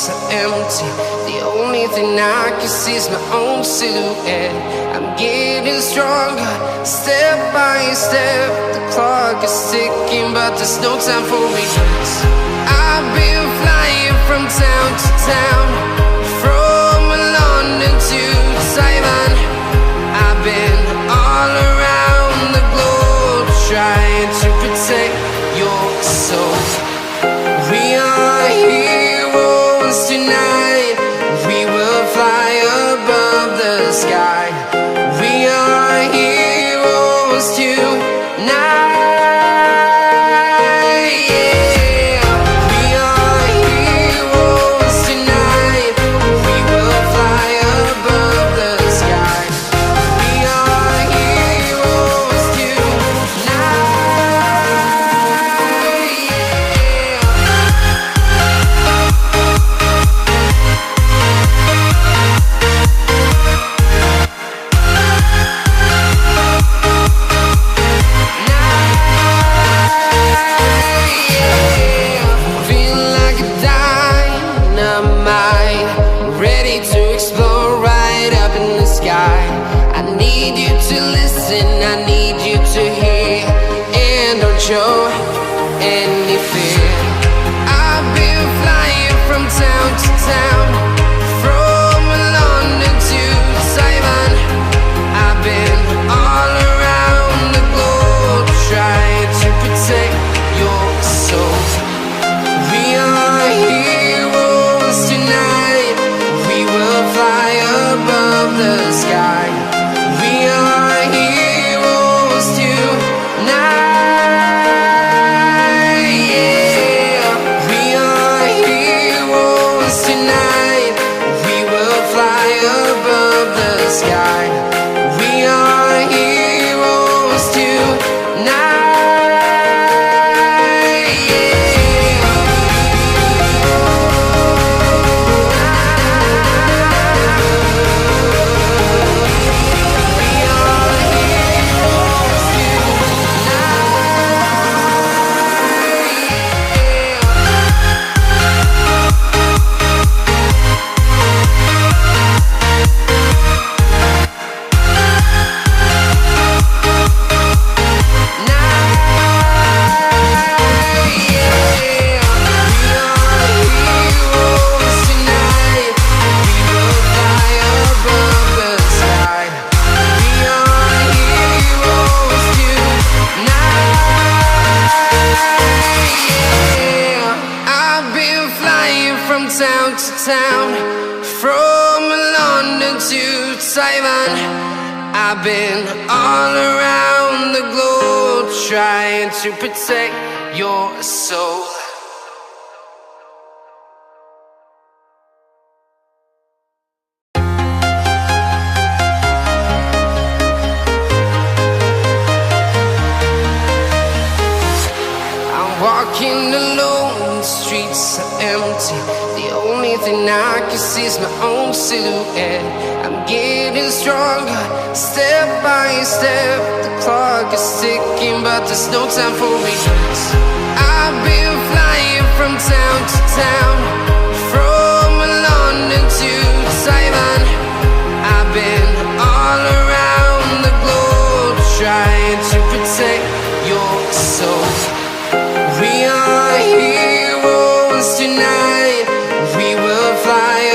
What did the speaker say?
streets are empty. The only thing I can see is my own silhouette. I'm getting stronger, step by step. The clock is ticking, but there's no time for regrets. I've been flying from town to town, from London to Taiwan. I've been all around the globe, trying to protect your soul. We are heroes tonight. We will fly above the sky. We are heroes tonight. Show any fear. I've been flying from town to town, from London to Taiwan. I've been all around the globe, trying to protect your soul. We are heroes tonight. We will fly above the sky. We are heroes tonight. Town to town, from London to Taiwan. I've been all around the globe, trying to protect your soul. I'm walking alone, the streets are empty. The only thing I can see is my own silhouette. I'm getting stronger, step by step. The clock is ticking, but there's no time for regrets. I've been flying from town to town, from London to Taiwan. I've been all around the globe, trying